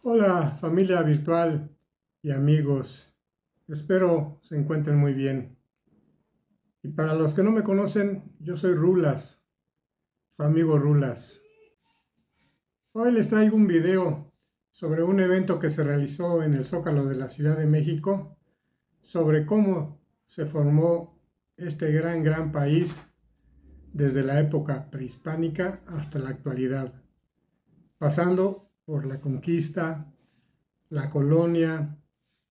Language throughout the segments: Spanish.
Hola familia virtual y amigos, espero se encuentren muy bien. Y para los que no me conocen, yo soy Rulas, su amigo Rulas. Hoy les traigo un video sobre un evento que se realizó en el Zócalo de la Ciudad de México, sobre cómo se formó este gran país desde la época prehispánica hasta la actualidad, pasando por la conquista, la colonia,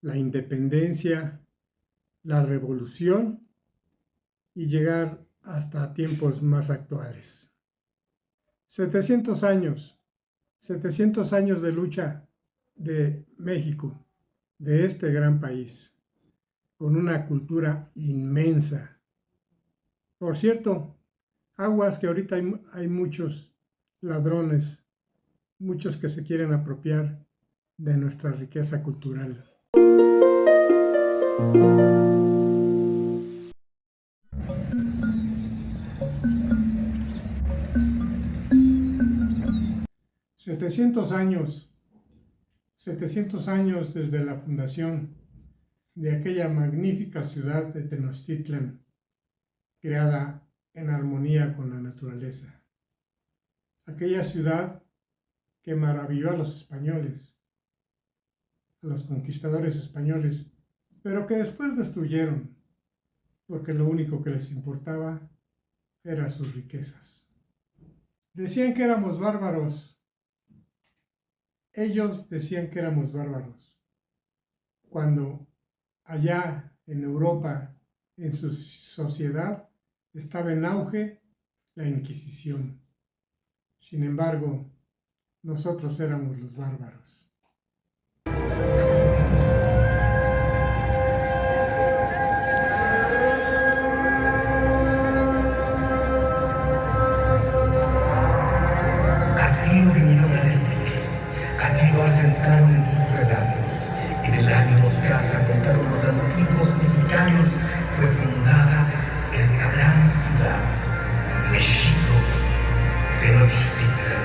la independencia, la revolución y llegar hasta tiempos más actuales. 700 años, 700 años de lucha de México, de este gran país, con una cultura inmensa. Por cierto, aguas que ahorita hay muchos ladrones, muchos que se quieren apropiar de nuestra riqueza cultural. 700 años, 700 años desde la fundación de aquella magnífica ciudad de Tenochtitlan, creada en armonía con la naturaleza. Aquella ciudad que maravilló a los españoles, a los conquistadores españoles, pero que después destruyeron, porque lo único que les importaba eran sus riquezas. Decían que éramos bárbaros. Ellos decían que éramos bárbaros, cuando allá en Europa, en su sociedad, estaba en auge la Inquisición. Sin embargo, nosotros éramos los bárbaros. Así lo vinieron a decir, así lo asentaron en sus relatos. En el año 2000, contaron los antiguos mexicanos, fue fundada esta gran ciudad, México, Tenochtitlan.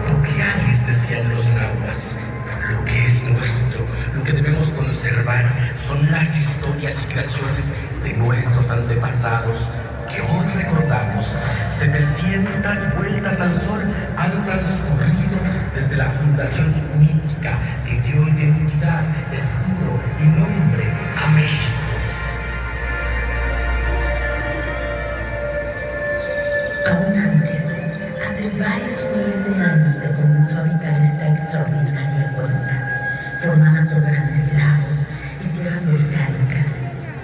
Topianes, decían los nahuas, lo que es nuestro, lo que debemos conservar, son las historias y creaciones de nuestros antepasados, que hoy recordamos. 700 vueltas al sol han transcurrido desde la fundación mítica que dio identidad, escudo y nombre a México. Aún antes, hace varios miles de años se comenzó a habitar esta extraordinaria cuenca, formada por grandes lagos y sierras volcánicas.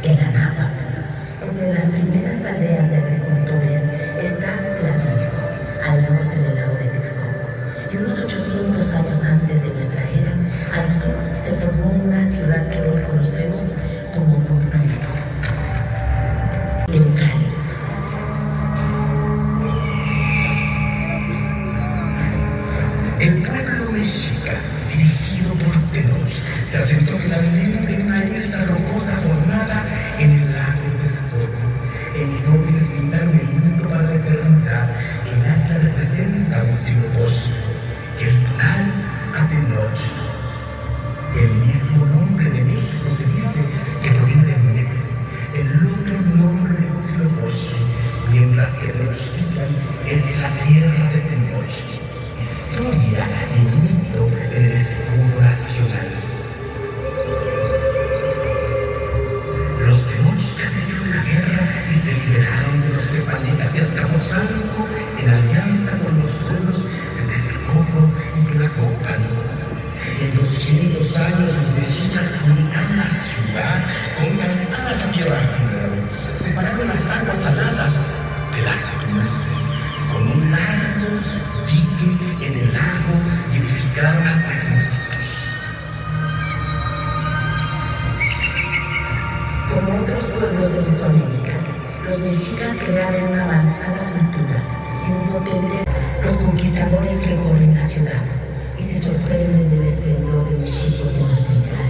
Era náhuatl. Entre las primeras aldeas de agricultores está Tlatilco, al norte del lago de Texcoco, y unos 800 años antes de nuestra era, al sur se formó una ciudad que hoy conocemos como Puerto Rico, Leucali. El pueblo mexica, dirigido por Tenoch, se asentó finalmente en una isla rocosa formada en el lago de Texcoco. En nobles pintaron el mito para la eternidad. El atla representa a Huitzilopochtli y el tonal a Tenoch. El mismo nombre de México se dice que proviene de México, el otro nombre de Huitzilopochtli, mientras que Tenochtitlan es la tierra de Tenoch. Historia y mito en el escudo nacional. Los tenochcas hicieron la guerra y se liberaron de los tepanecas de Azcapotzalco en alianza con los pueblos de Texcoco y Tlacopan. En 200 años los mexicas unificaron la ciudad con calzadas a tierra firme, separaron las aguas saladas de las dulces con un largo dique en el lago y edificaron acueductos. Como otros pueblos de Mesoamérica, los mexicas crearon una avanzada cultura y un potente. Los conquistadores recorren la ciudad y se sorprenden del esplendor de México Tenochtitlan.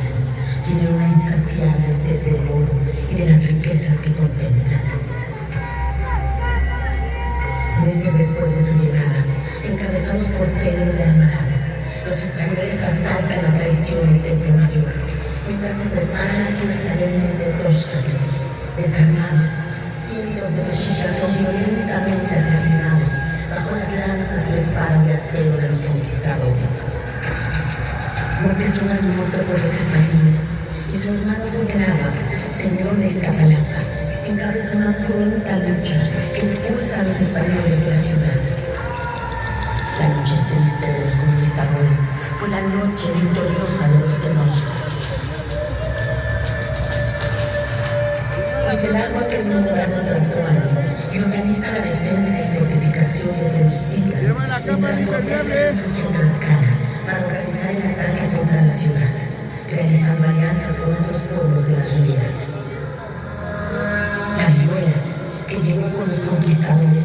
Tiene una insaciable sed de oro y de las riquezas que contemplan. Meses después de su llegada, encabezados liderados por Pedro de Alvarado, los españoles asaltan a traición el Templo Mayor, mientras se preparan las filas de Tlaxcala. Desarmados, cientos de mexicas son violentamente asesinados bajo las lanzas y espadas de acero de los conquistadores. Moctezuma es muerto por los españoles y su hermano Cuauhtémoc, señor de Iztapalapa, encabeza una cruenta lucha que expulsa a los españoles de la ciudad. La noche triste de los conquistadores fue la noche victoriosa de los Tenochtitlan. Cuauhtémoc es nombrado Tlatoani y organiza la defensa y fortificación de Tenochtitlan, mientras Cortés se refugia en Tlaxcala para organizar el ataque contra la ciudad, realizando alianzas con otros pueblos de las riberas. La viruela, que llegó con los conquistadores,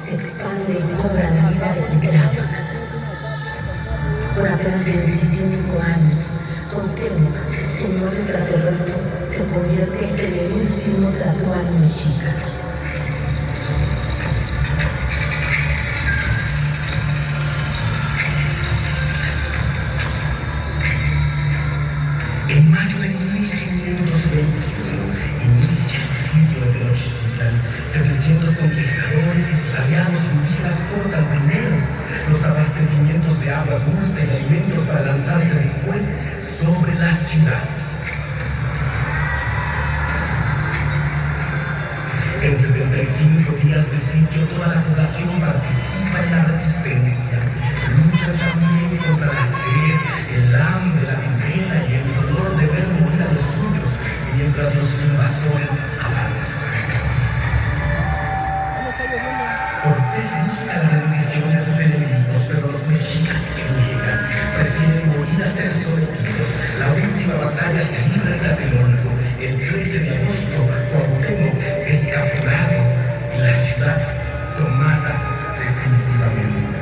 se expande y cobra la vida de Cuauhtémoc. Por apenas 25 años, Cuauhtémoc, señor de Tlatelolco, se convierte en el último Tlatoani mexica. En mayo de 1521 inicia el sitio de Tenochtitlan. 700 conquistadores y sus aliados indígenas cortan primero los abastecimientos de agua dulce y alimentos para lanzarse después sobre la ciudad. En 75 días de sitio, toda la población participa en la resistencia. Lucha también contra la sed, el hambre, la viruela y el dolor de ver morir a los suyos, mientras los invasores avanzan. Cortés busca la rendición de sus enemigos, pero los mexicas se niegan. Prefieren morir a ser sometidos. La última batalla se libra en Tlatelolco. El 13 de agosto, Cuauhtémoc es capturado y la ciudad tomada definitivamente.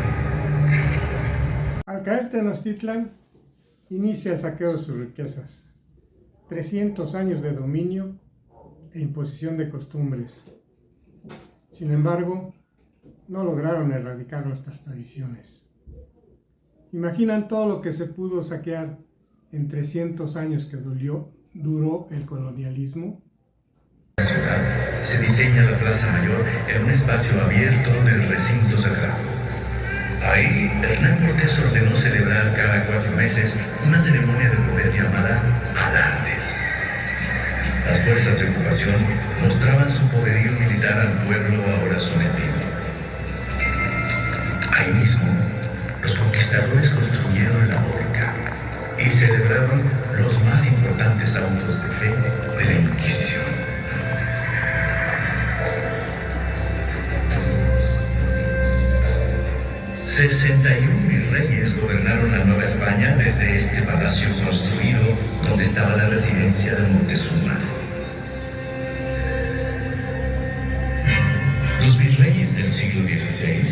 Al caer Tenochtitlan, inicia el saqueo de sus riquezas. 300 años de dominio e imposición de costumbres. Sin embargo, no lograron erradicar nuestras tradiciones. ¿Imaginan todo lo que se pudo saquear en 300 años que duró el colonialismo? La ciudad se diseña la Plaza Mayor en un espacio abierto del recinto sagrado. Ahí, Hernán Cortés ordenó celebrar cada 4 meses una ceremonia de poder llamada Alardes. Las fuerzas de ocupación mostraban su poderío militar al pueblo ahora sometido. Ahí mismo, los conquistadores construyeron la horca y celebraron los más importantes autos de fe de la Inquisición. $61 virreyes gobernaron la Nueva España desde este palacio construido donde estaba la residencia de Moctezuma. Los virreyes del siglo XVI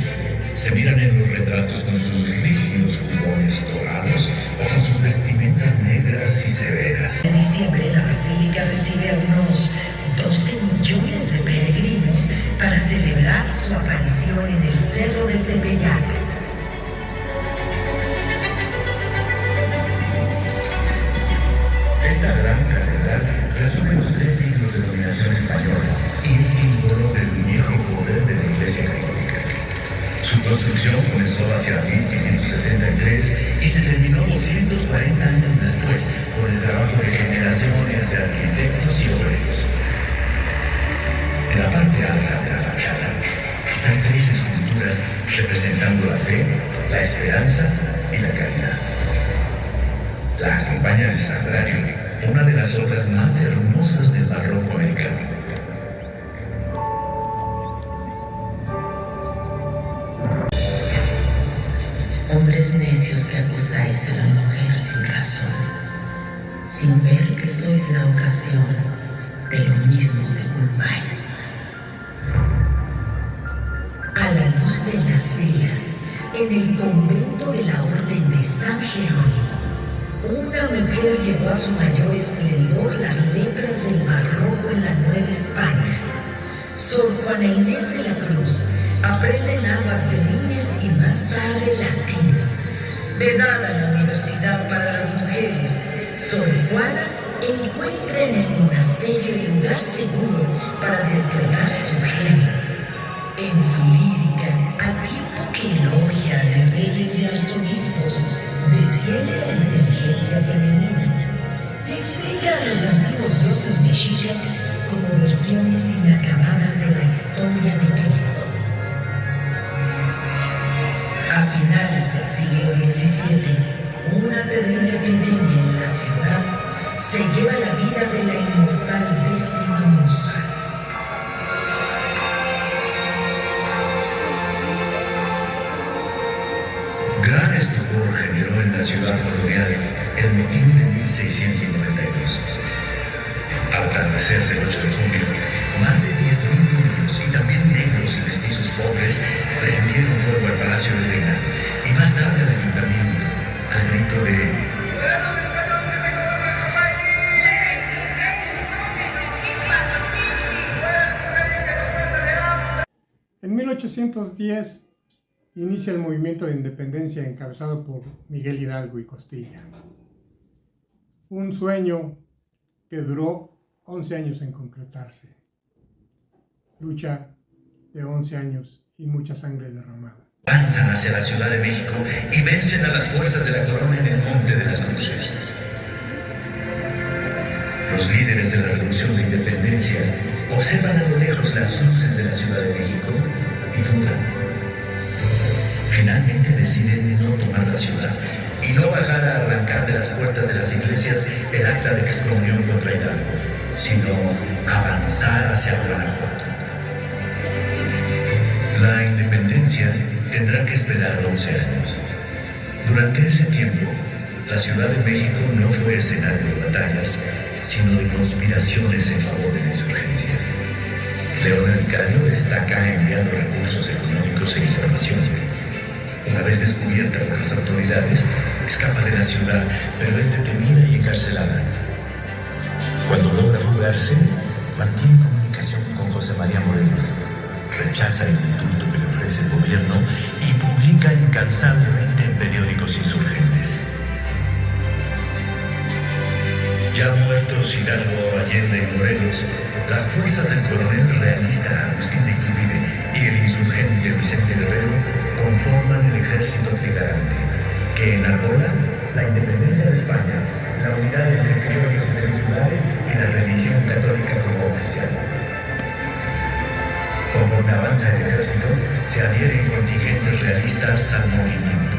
se miran en los retratos con sus rígidos jubones dorados o con sus vestimentas negras y severas. En diciembre, la basílica recibe a unos 12 millones de peregrinos para celebrar su aparición en el Cerro del Tepeyac. Esta gran catedral resume los 3 siglos de dominación española y es símbolo del viejo poder de la Iglesia Católica. Su construcción comenzó hacia 1573 y se terminó 240 años después por el trabajo de generaciones de arquitectos y obreros. En la parte alta de la fachada están 3 esculturas representando la fe, la esperanza y la caridad. La acompaña el Sagrario, una de las obras más hermosas del barroco americano. Hombres necios que acusáis a la mujer sin razón, sin ver que sois la ocasión de lo mismo que culpáis. A la luz de las velas, en el convento de la Orden de San Jerónimo, una mujer llevó a su mayor esplendor las letras del barroco en la Nueva España. Sor Juana Inés de la Cruz aprende náhuatl de niña y más tarde latín. vedada la universidad para las mujeres, Sor Juana encuentra en el monasterio el lugar seguro para desplegar su genio. En su lírica, al tiempo que elogia a reyes y arzobispos, defiende la inteligencia femenina. Le explica a los antiguos dioses mexicas como versiones inacabadas de la historia de Cristo. A finales del siglo XVII, una terrible epidemia en la ciudad se lleva la vida de la inmortal Décima Musa. Gran estupor generó en la ciudad colonial el motín de 1692. Al atardecer del 8 de junio, más de 10.000 niños y también negros y mestizos pobres prendieron fuego al Palacio de Reina y más tarde al ayuntamiento, al grito de En 1810 inicia el movimiento de independencia encabezado por Miguel Hidalgo y Costilla. Un sueño que duró 11 años en concretarse. Lucha de 11 años y mucha sangre derramada. avanzan hacia la Ciudad de México y vencen a las fuerzas de la corona en el Monte de las Cruces. Los líderes de la Revolución de Independencia observan a lo lejos las luces de la Ciudad de México y dudan. Finalmente deciden no tomar la ciudad y no bajar a arrancar de las puertas de las iglesias el acta de excomunión contra Hidalgo, sino avanzar hacia Guanajuato. La independencia tendrá que esperar 11 años. Durante ese tiempo, la Ciudad de México no fue escenario de batallas, sino de conspiraciones en favor de la insurgencia. León el Vicario destaca enviando recursos económicos e información. Una vez descubierta por las autoridades, escapa de la ciudad, pero es detenida y encarcelada. Cuando logra fugarse, mantiene comunicación con José María Morelos, rechaza el indulto que le ofrece el gobierno y publica incansablemente en periódicos insurgentes. Ya muertos Hidalgo, Allende y Morelos, las fuerzas del coronel realista Agustín de Iturbide y el insurgente Vicente Guerrero conforman el ejército trigarante, que enarbola la independencia de España, la unidad entre criollos y peninsulares y la religión católica como oficial. Conforme avanza el ejército, se adhieren contingentes realistas al movimiento.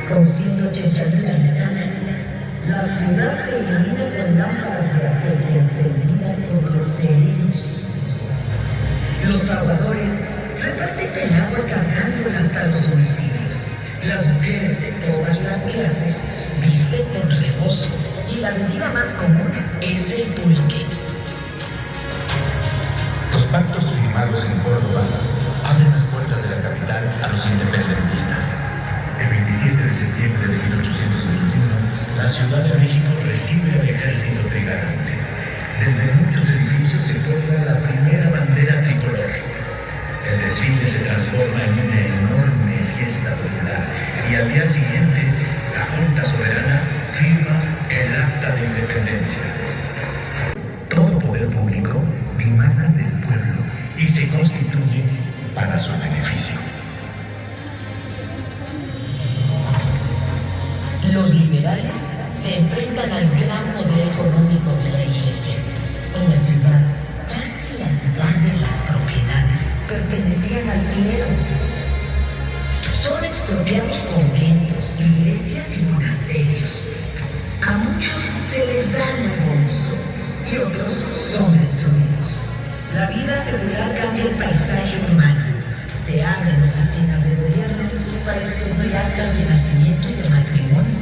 Con 180.000 habitantes, la ciudad se ilumina con lámparas de aceite encendidas por los cerillos. Los salvadores reparten el agua cargándola hasta los domicilios. Las mujeres de todas las clases visten con rebozo y la bebida más común es el pulque. Los pactos firmados en Córdoba abren las puertas de la capital a los independentistas. El 27 de septiembre de 1821, la Ciudad de México recibe al ejército trigarante. Desde muchos edificios se cuelga la primera bandera tricolor. El desfile se transforma en una enorme fiesta popular y al día siguiente la Junta Soberana firma el Acta de Independencia. Todo poder público dimana del pueblo y se constituye para su beneficio. Los liberales se enfrentan al gran poder económico de la Iglesia. En la ciudad, casi la mitad de las propiedades pertenecían al clero. Son expropiados conventos, iglesias y monasterios. A muchos se les da nuevo uso y otros son destruidos. La vida secular cambia el paisaje humano. Se abren oficinas de gobierno para expedir actas de nacimiento y de matrimonio.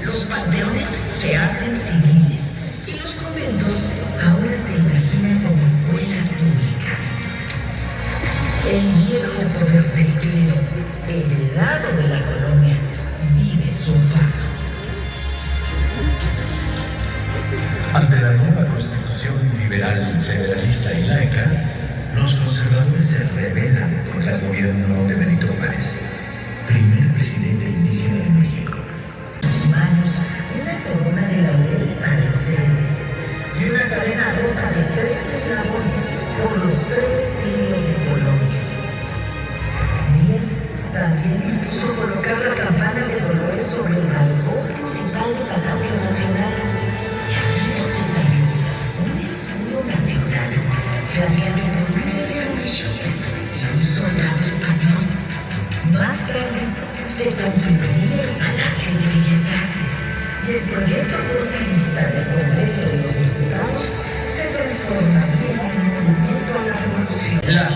Los panteones se hacen civiles y los conventos ahora se imaginan como escuelas públicas. El viejo poder del clero, heredado de la colonia, vive su paso. Ante la nueva constitución liberal, federalista y laica, los conservadores se rebelan contra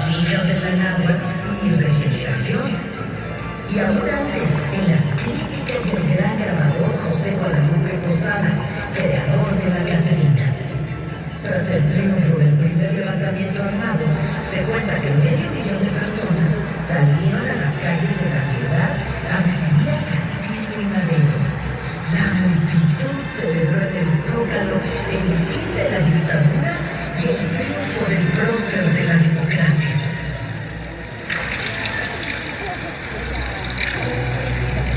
siglas de la náhuatl y regeneración. Y aún antes, en las críticas del gran grabador José Guadalupe Posada, creador de la Catrina. Tras el triunfo del primer levantamiento armado, se cuenta que 500,000 de personas salieron a las calles de la ciudad a recibir a Francisco y Madero. La multitud celebró en el Zócalo el fin de la dictadura y el triunfo del prócer de la democracia.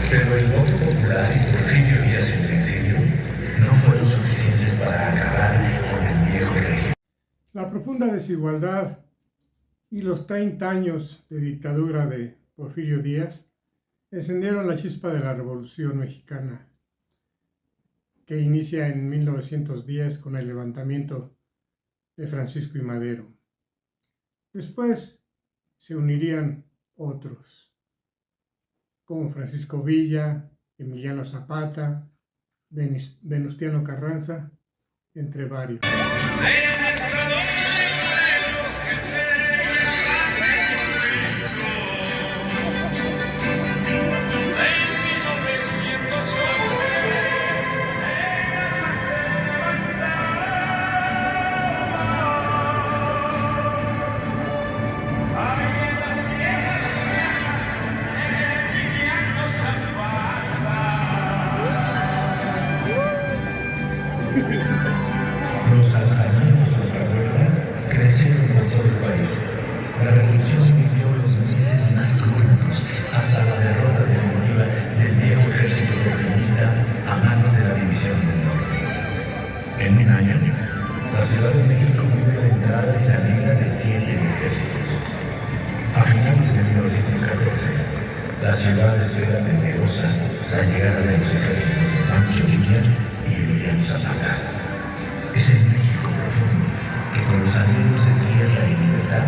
Pero el voto popular y Porfirio Díaz en el exilio no fueron suficientes para acabar con el viejo régimen. La profunda desigualdad y los 30 años de dictadura de Porfirio Díaz encendieron la chispa de la Revolución Mexicana, que inicia en 1910 con el levantamiento de Francisco y Madero. Después se unirían otros, como Francisco Villa, Emiliano Zapata, Venustiano Carranza, entre varios. Los alzamientos contra Puebla crecieron por todo el país. La revolución vivió los meses más cruentos hasta la derrota definitiva del viejo ejército porfirista a manos de la División del Norte. En un año, la Ciudad de México vive la entrada y salida de 7 ejércitos. A finales de 1914, la ciudad espera temerosa la llegada de los ejércitos de Pancho Villa y Emiliano Zapata. Es el México profundo que con los anhelos de tierra y libertad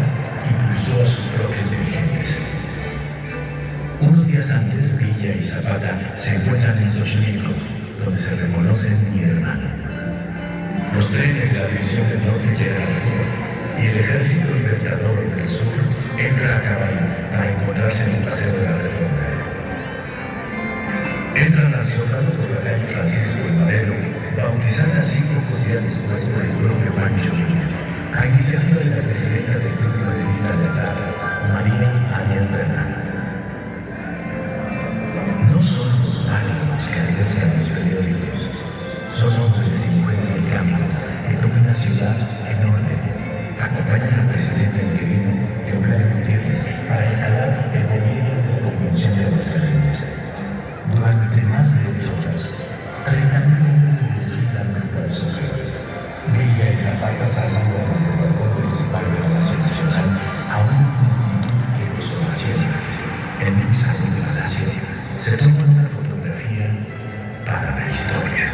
impulsó a sus propios dirigentes. Unos días antes, Villa y Zapata se encuentran en Xochimilco, donde se reconocen y hermanan. Los trenes de la División del Norte llegan a Cuba y el Ejército Libertador del Sur entra a caballo para encontrarse en el Paseo de la Reforma. Entran al Zócalo por la calle Francisco y Madero, bautizada así pocos días después por el propio Pancho Villa, a iniciativa de la presidenta del Club Maderista de Atala, María Arias Bernal. No son los válidos que alertan los periódicos, son hombres y mujeres del campo que toman una ciudad en orden, acompañan al presidente interino Eulalio Gutiérrez para instalar el gobierno de la Convención de Aguascalientes. Durante más de 8 horas, 30,000 hombres desfilan rumbo al Zócalo. Villa y Zapata salvan desde el balcón principal de la Nación Nacional a una multitud que los ovaciona. En el salón de Palacio se toma una fotografía para la historia.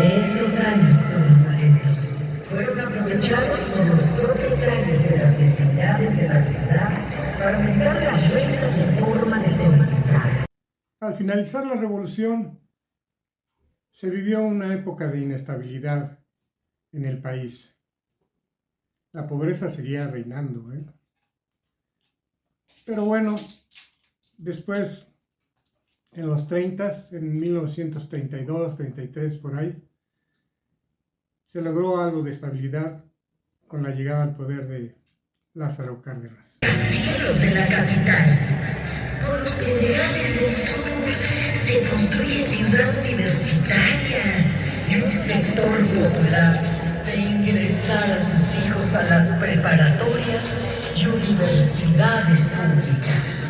Estos años turbulentos fueron aprovechados por los propietarios de las vecindades de la ciudad para aumentar las rentas de forma desorbitada. Al finalizar la revolución, se vivió una época de inestabilidad en el país. La pobreza seguía reinando, ¿eh? Pero bueno, después, en los 30, en 1932, 33, por ahí, se logró algo de estabilidad con la llegada al poder de Lázaro Cárdenas. Cielos de la capital, por los pedregales del sur, se construye ciudad universitaria y un sector popular de ingresar a sus hijos a las preparatorias y universidades públicas.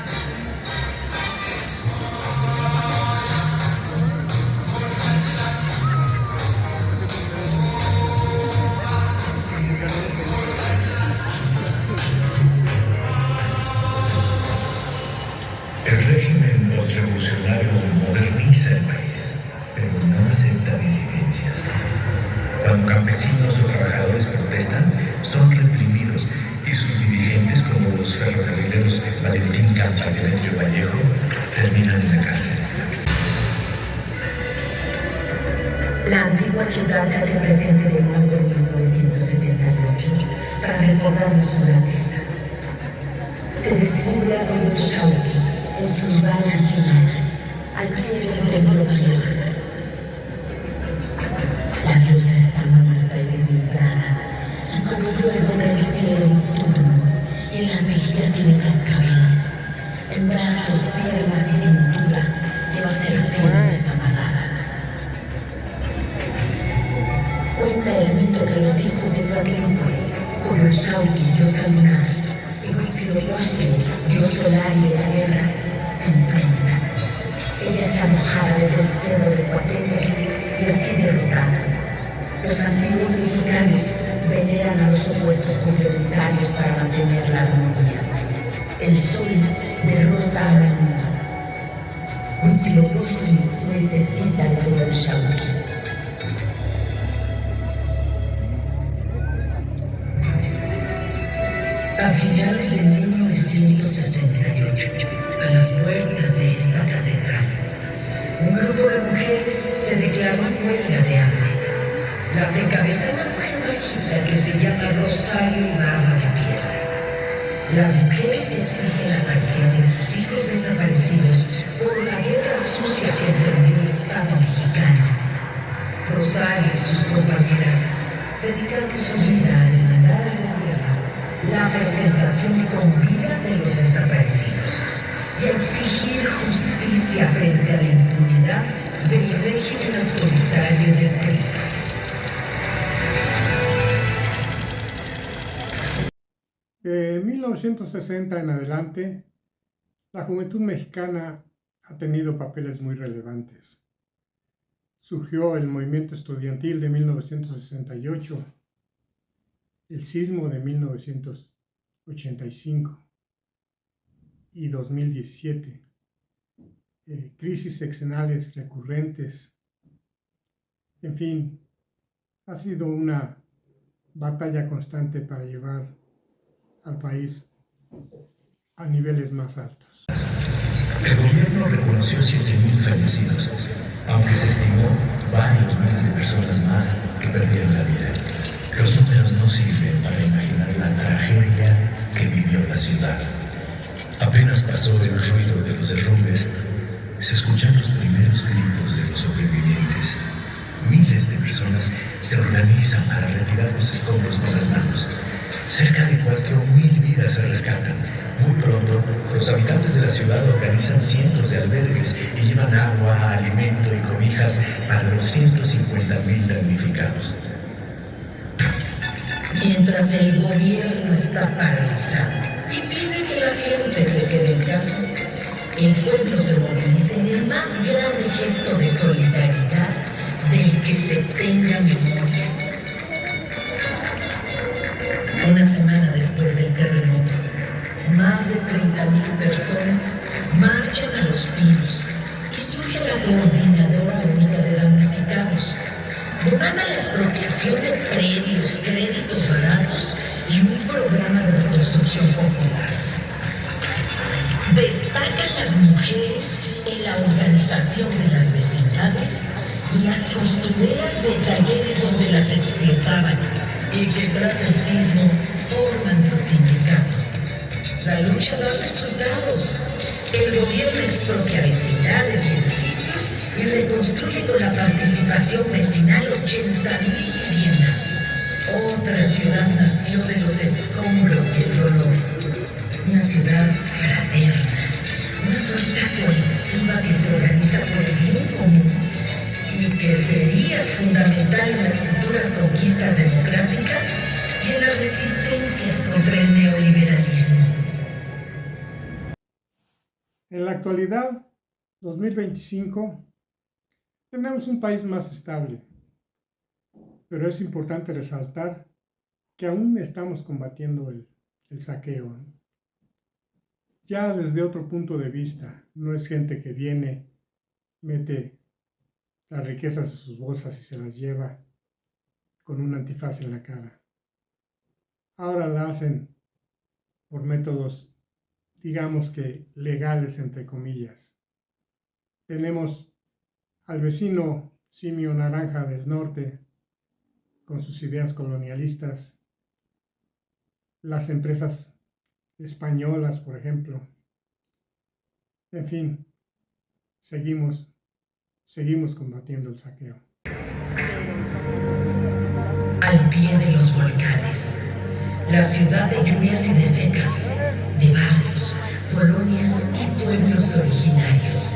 El régimen postrevolucionario moderniza el país, pero no acepta disidencias. Cuando campesinos o trabajadores protestan, son reprimidos y sus dirigentes, como los ferrocarrileros Valentín Campa y Demetrio Vallejo, terminan en la cárcel. La antigua ciudad se hace presente de nuevo en 1978 para recordarnos su grandeza. Se descubre a Goyo Chauqui en sus valles y mar, al pie del templo mayor. La diosa está muerta y desmembrada, su cabello devora el cielo nocturno y en las mejillas tiene cascabeles. En brazos, piernas y cintura lleva serpientes amarradas. Cuenta el mito que los hijos de Huatlico, Coyolxauhqui, diosa lunar, y Huitzilopochtli, dios solar y de la guerra, se enfrentan. Ella es arrojada desde el cerro de Coatepec y así derrotada. Los antiguos mexicanos veneran a los opuestos complementarios para mantener la armonía. El sol derrota a la luna. Huitzilopochtli necesita de Coyolxauhqui. A finales de 1978, a las puertas de esta catedral, un grupo de mujeres se declaró en huelga de hambre. Las encabeza una mujer bajita que se llama Rosario Ibarra de Piedra. Las mujeres exigen la aparición de sus hijos desaparecidos por la guerra sucia que emprendió el Estado mexicano. Rosario y sus compañeras dedicaron su vida a demandar al gobierno la presentación con vida de los desaparecidos y a exigir justicia frente a la impunidad del régimen autoritario del PRI. De 1960 en adelante, la juventud mexicana ha tenido papeles muy relevantes. Surgió el movimiento estudiantil de 1968, el sismo de 1985 y 2017, crisis sexenales recurrentes. En fin, ha sido una batalla constante para llevar al país a niveles más altos. El gobierno reconoció 7.000 fallecidos, aunque se estimó varios miles de personas más que perdieron la vida. Los números no sirven para imaginar la tragedia que vivió la ciudad. Apenas pasó el ruido de los derrumbes, se escuchan los primeros gritos de los sobrevivientes. Miles de personas se organizan para retirar los escombros con las manos. Cerca de 4.000 vidas se rescatan. Muy pronto, los habitantes de la ciudad organizan cientos de albergues y llevan agua, alimento y cobijas para los 150.000 damnificados. Mientras el gobierno está paralizado y pide que la gente se quede en casa, el pueblo se moviliza en el más grande gesto de solidaridad del que se tenga memoria. Una semana después del terremoto, más de 30.000 personas marchan a Los Pinos y surge la Coordinadora Única de Damnificados. Demanda la expropiación de predios, créditos baratos y un programa de reconstrucción popular. Destacan las mujeres en la organización de las vecindades y las costureras de talleres donde las explotaban y que tras el sismo forman su sindicato. La lucha da resultados. El gobierno expropia vecindades y edificios y reconstruye con la participación vecinal 80.000 viviendas. Otra ciudad nació de los escombros y el dolor. Una ciudad fraterna, una fuerza colectiva que se organiza por el bien común y que sería fundamental en las futuras conquistas democráticas y en las resistencias contra el neoliberalismo. En la actualidad, 2025, tenemos un país más estable, pero es importante resaltar que aún estamos combatiendo el saqueo, ¿no? Ya desde otro punto de vista, no es gente que viene, mete las riquezas de sus bolsas y se las lleva con un antifaz en la cara. Ahora la hacen por métodos, digamos que legales, entre comillas. Tenemos al vecino simio naranja del norte con sus ideas colonialistas, las empresas españolas, por ejemplo. En fin, seguimos combatiendo el saqueo. Al pie de los volcanes, la ciudad de lluvias y de secas, de barrios, colonias y pueblos originarios.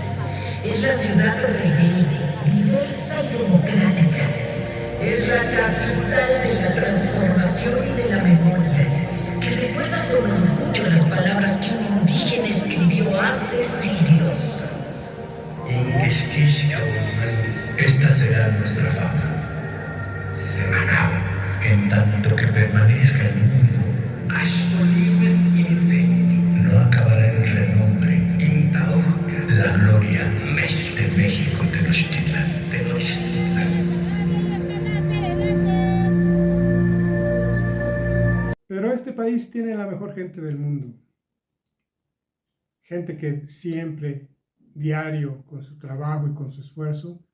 Es la ciudad rebelde, diversa y democrática. Es la capital de la transformación y de la memoria, que recuerda con orgullo las palabras que un indígena escribió hace siglos. Esta será nuestra fama. Semanal, en tanto que permanezca el mundo. No acabará el renombre, la gloria de México, Tenochtitlan, Pero este país tiene la mejor gente del mundo. Gente que siempre, diario, con su trabajo y con su esfuerzo,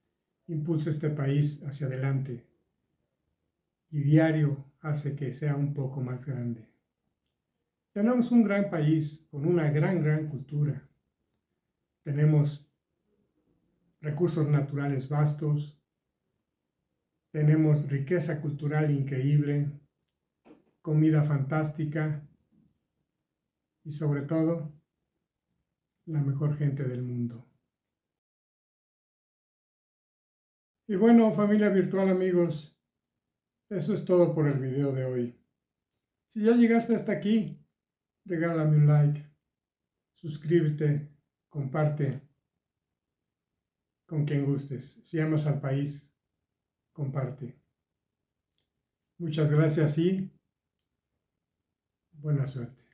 impulsa este país hacia adelante. Y diario hace que sea un poco más grande. Tenemos un gran país con una gran cultura. Tenemos recursos naturales vastos. Tenemos riqueza cultural increíble, comida fantástica y sobre todo, la mejor gente del mundo. Y bueno, familia virtual, amigos, eso es todo por el video de hoy. Si ya llegaste hasta aquí, regálame un like, suscríbete, comparte con quien gustes. Si amas al país, comparte. Muchas gracias y buena suerte.